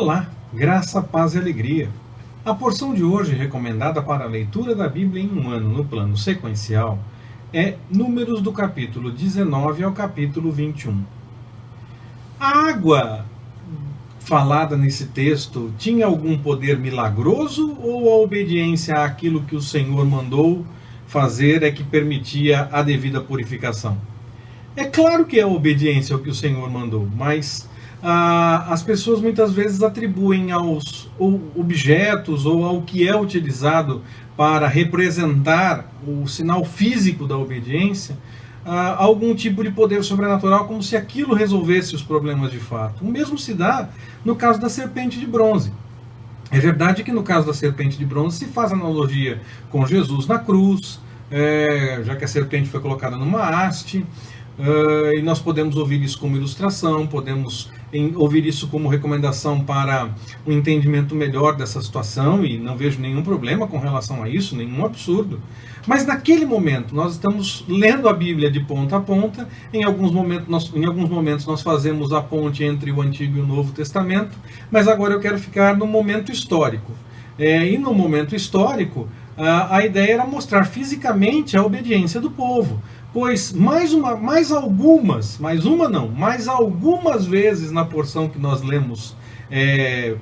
Olá, graça, paz e alegria. A porção de hoje, recomendada para a leitura da Bíblia em um ano no plano sequencial, é Números do capítulo 19 ao capítulo 21. A água falada nesse texto tinha algum poder milagroso ou a obediência àquilo que o Senhor mandou fazer é que permitia a devida purificação? É claro que é a obediência ao que o Senhor mandou, mas as pessoas muitas vezes atribuem aos objetos ou ao que é utilizado para representar o sinal físico da obediência algum tipo de poder sobrenatural, como se aquilo resolvesse os problemas de fato. O mesmo se dá no caso da serpente de bronze. É verdade que no caso da serpente de bronze se faz analogia com Jesus na cruz, já que a serpente foi colocada numa haste, e nós podemos ouvir isso como ilustração, podemos ouvir isso como recomendação para um entendimento melhor dessa situação, e não vejo nenhum problema com relação a isso, nenhum absurdo. Mas naquele momento, nós estamos lendo a Bíblia de ponta a ponta, em alguns momentos nós fazemos a ponte entre o Antigo e o Novo Testamento, mas agora eu quero ficar no momento histórico. E no momento histórico, a ideia era mostrar fisicamente a obediência do povo. Pois mais algumas vezes na porção que nós lemos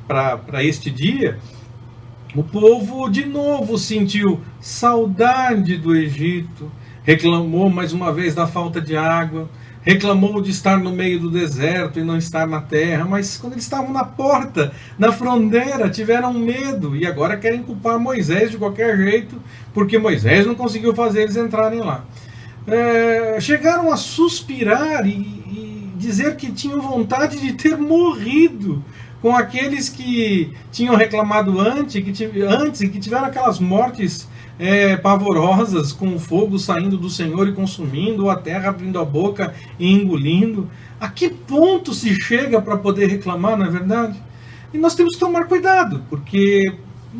para este dia, o povo de novo sentiu saudade do Egito, reclamou mais uma vez da falta de água, reclamou de estar no meio do deserto e não estar na terra, mas quando eles estavam na porta, na fronteira, tiveram medo e agora querem culpar Moisés de qualquer jeito, porque Moisés não conseguiu fazer eles entrarem lá. Chegaram a suspirar e dizer que tinham vontade de ter morrido com aqueles que tinham reclamado antes e que tiveram aquelas mortes pavorosas, com o fogo saindo do Senhor e consumindo, ou a terra abrindo a boca e engolindo. A que ponto se chega para poder reclamar, não é verdade? E nós temos que tomar cuidado, porque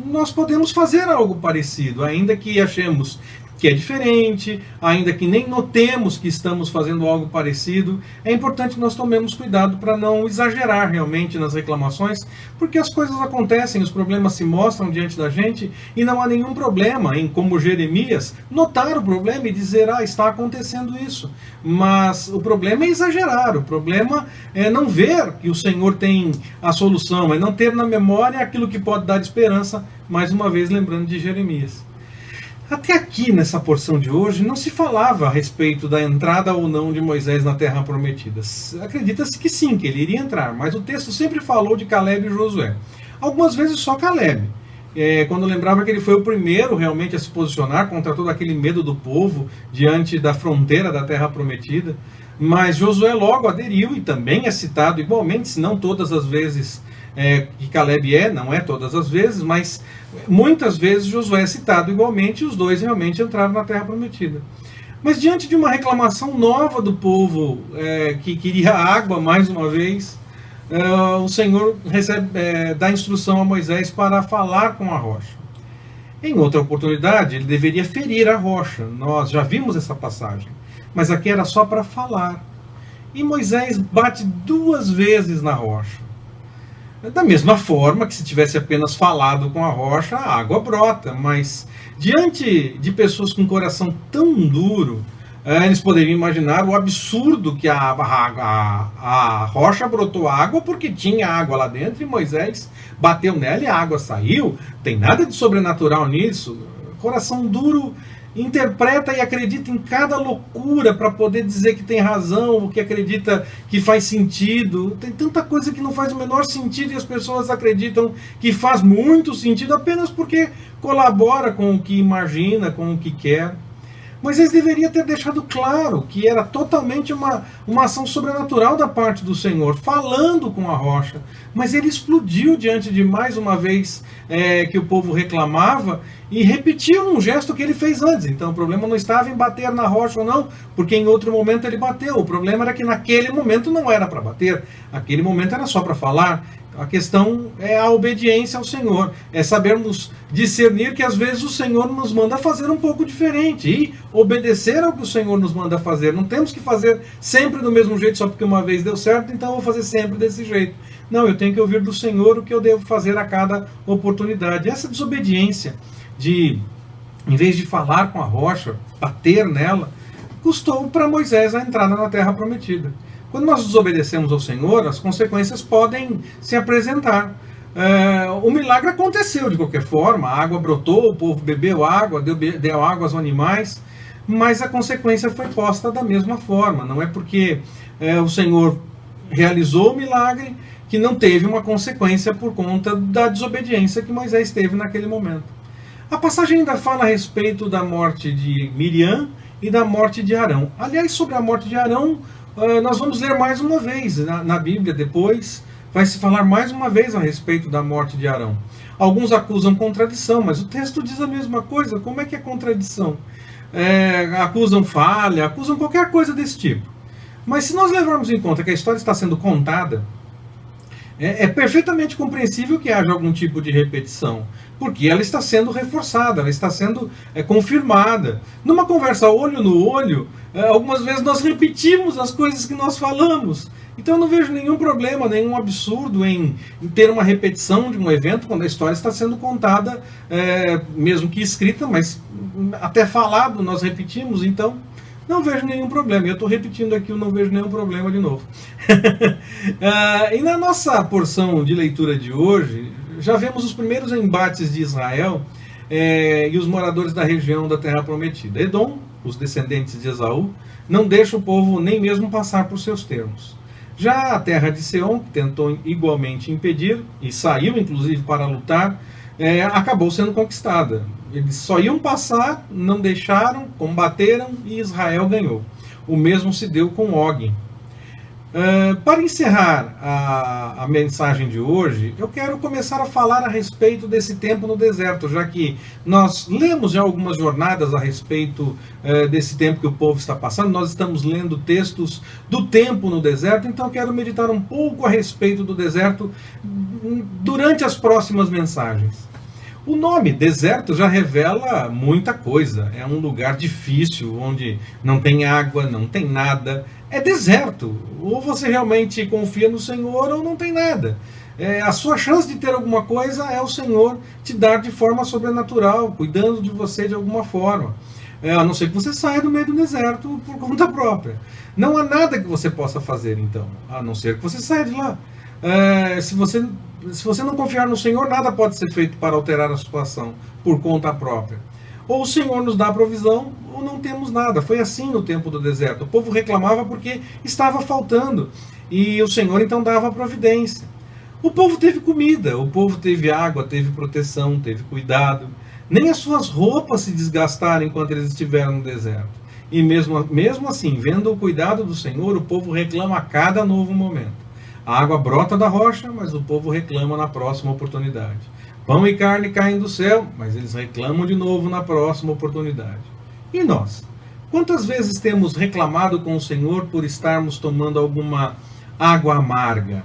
nós podemos fazer algo parecido, ainda que achemos que é diferente, ainda que nem notemos que estamos fazendo algo parecido. É importante que nós tomemos cuidado para não exagerar realmente nas reclamações, porque as coisas acontecem, os problemas se mostram diante da gente, e não há nenhum problema em, como Jeremias, notar o problema e dizer, está acontecendo isso. Mas o problema é exagerar, o problema é não ver que o Senhor tem a solução, é não ter na memória aquilo que pode dar esperança, mais uma vez lembrando de Jeremias. Até aqui, nessa porção de hoje, não se falava a respeito da entrada ou não de Moisés na Terra Prometida. Acredita-se que sim, que ele iria entrar, mas o texto sempre falou de Caleb e Josué. Algumas vezes só Caleb, quando lembrava que ele foi o primeiro realmente a se posicionar contra todo aquele medo do povo diante da fronteira da Terra Prometida. Mas Josué logo aderiu e também é citado igualmente, se não todas as vezes que Caleb não é todas as vezes, mas muitas vezes Josué é citado igualmente, e os dois realmente entraram na Terra Prometida. Mas diante de uma reclamação nova do povo que queria água mais uma vez, o Senhor dá instrução a Moisés para falar com a rocha. Em outra oportunidade, ele deveria ferir a rocha. Nós já vimos essa passagem, mas aqui era só para falar. E Moisés bate 2 vezes na rocha. Da mesma forma que se tivesse apenas falado com a rocha, a água brota, mas diante de pessoas com coração tão duro, eles poderiam imaginar o absurdo que a rocha brotou água porque tinha água lá dentro e Moisés bateu nela e a água saiu. Tem nada de sobrenatural nisso. Coração duro interpreta e acredita em cada loucura para poder dizer que tem razão, ou que acredita que faz sentido. Tem tanta coisa que não faz o menor sentido e as pessoas acreditam que faz muito sentido apenas porque colabora com o que imagina, com o que quer. Moisés deveria ter deixado claro que era totalmente uma ação sobrenatural da parte do Senhor, falando com a rocha. Mas ele explodiu diante de mais uma vez que o povo reclamava e repetiu um gesto que ele fez antes. Então o problema não estava em bater na rocha ou não, porque em outro momento ele bateu. O problema era que naquele momento não era para bater, aquele momento era só para falar. A questão é a obediência ao Senhor, é sabermos discernir que às vezes o Senhor nos manda fazer um pouco diferente e obedecer ao que o Senhor nos manda fazer. Não temos que fazer sempre do mesmo jeito só porque uma vez deu certo, então eu vou fazer sempre desse jeito. Não, eu tenho que ouvir do Senhor o que eu devo fazer a cada oportunidade. Essa desobediência de, em vez de falar com a rocha, bater nela, custou para Moisés a entrada na terra prometida. Quando nós desobedecemos ao Senhor, as consequências podem se apresentar. O milagre aconteceu de qualquer forma, a água brotou, o povo bebeu água, deu água aos animais, mas a consequência foi posta da mesma forma. Não é porque o Senhor realizou o milagre que não teve uma consequência por conta da desobediência que Moisés teve naquele momento. A passagem ainda fala a respeito da morte de Miriam e da morte de Arão. Aliás, sobre a morte de Arão, nós vamos ler mais uma vez na Bíblia depois, vai se falar mais uma vez a respeito da morte de Arão. Alguns acusam contradição, mas o texto diz a mesma coisa. Como é que é contradição? Acusam falha, acusam qualquer coisa desse tipo. Mas se nós levarmos em conta que a história está sendo contada, é perfeitamente compreensível que haja algum tipo de repetição, porque ela está sendo reforçada, ela está sendo confirmada. Numa conversa olho no olho, algumas vezes nós repetimos as coisas que nós falamos. Então eu não vejo nenhum problema, nenhum absurdo em ter uma repetição de um evento quando a história está sendo contada, mesmo que escrita, mas até falado nós repetimos, então não vejo nenhum problema. Eu estou repetindo aqui, eu não vejo nenhum problema de novo. E na nossa porção de leitura de hoje, já vemos os primeiros embates de Israel e os moradores da região da Terra Prometida. Edom, os descendentes de Esaú, não deixa o povo nem mesmo passar por seus termos. Já a terra de Seom, que tentou igualmente impedir, e saiu inclusive para lutar, acabou sendo conquistada. Eles só iam passar, não deixaram, combateram e Israel ganhou. O mesmo se deu com Og. Para encerrar a mensagem de hoje, eu quero começar a falar a respeito desse tempo no deserto, já que nós lemos já algumas jornadas a respeito desse tempo que o povo está passando. Nós estamos lendo textos do tempo no deserto, então eu quero meditar um pouco a respeito do deserto durante as próximas mensagens. O nome deserto já revela muita coisa. É um lugar difícil, onde não tem água, não tem nada. É deserto. Ou você realmente confia no Senhor ou não tem nada. A sua chance de ter alguma coisa é o Senhor te dar de forma sobrenatural, cuidando de você de alguma forma. A não ser que você saia do meio do deserto por conta própria. Não há nada que você possa fazer, então, a não ser que você saia de lá. Se você não confiar no Senhor, nada pode ser feito para alterar a situação por conta própria. Ou o Senhor nos dá a provisão, ou não temos nada. Foi assim no tempo do deserto. O povo reclamava porque estava faltando. E o Senhor então dava a providência. O povo teve comida, o povo teve água, teve proteção, teve cuidado. Nem as suas roupas se desgastaram enquanto eles estiveram no deserto. E mesmo assim, vendo o cuidado do Senhor, o povo reclama a cada novo momento. A água brota da rocha, mas o povo reclama na próxima oportunidade. Pão e carne caem do céu, mas eles reclamam de novo na próxima oportunidade. E nós? Quantas vezes temos reclamado com o Senhor por estarmos tomando alguma água amarga?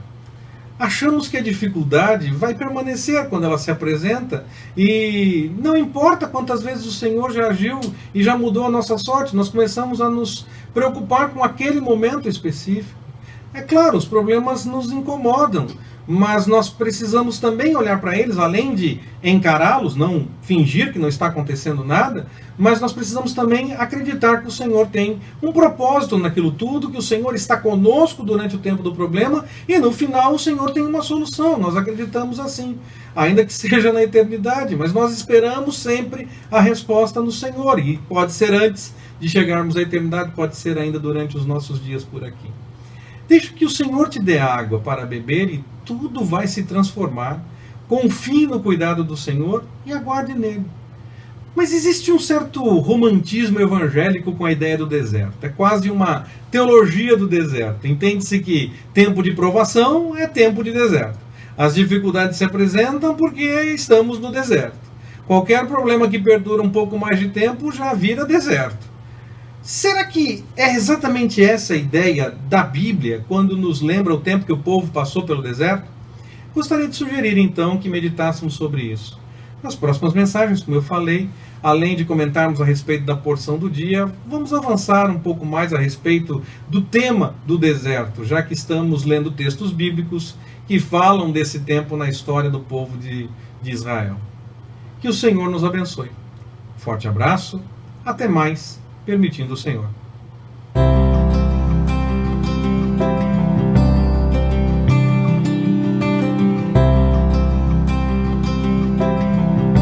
Achamos que a dificuldade vai permanecer quando ela se apresenta e não importa quantas vezes o Senhor já agiu e já mudou a nossa sorte, nós começamos a nos preocupar com aquele momento específico. É claro, os problemas nos incomodam, mas nós precisamos também olhar para eles, além de encará-los, não fingir que não está acontecendo nada, mas nós precisamos também acreditar que o Senhor tem um propósito naquilo tudo, que o Senhor está conosco durante o tempo do problema e no final o Senhor tem uma solução. Nós acreditamos assim, ainda que seja na eternidade, mas nós esperamos sempre a resposta no Senhor e pode ser antes de chegarmos à eternidade, pode ser ainda durante os nossos dias por aqui. Deixe que o Senhor te dê água para beber e tudo vai se transformar. Confie no cuidado do Senhor e aguarde nele. Mas existe um certo romantismo evangélico com a ideia do deserto. É quase uma teologia do deserto. Entende-se que tempo de provação é tempo de deserto. As dificuldades se apresentam porque estamos no deserto. Qualquer problema que perdura um pouco mais de tempo já vira deserto. Será que é exatamente essa a ideia da Bíblia quando nos lembra o tempo que o povo passou pelo deserto? Gostaria de sugerir então que meditássemos sobre isso. Nas próximas mensagens, como eu falei, além de comentarmos a respeito da porção do dia, vamos avançar um pouco mais a respeito do tema do deserto, já que estamos lendo textos bíblicos que falam desse tempo na história do povo de Israel. Que o Senhor nos abençoe. Forte abraço, até mais, permitindo o Senhor.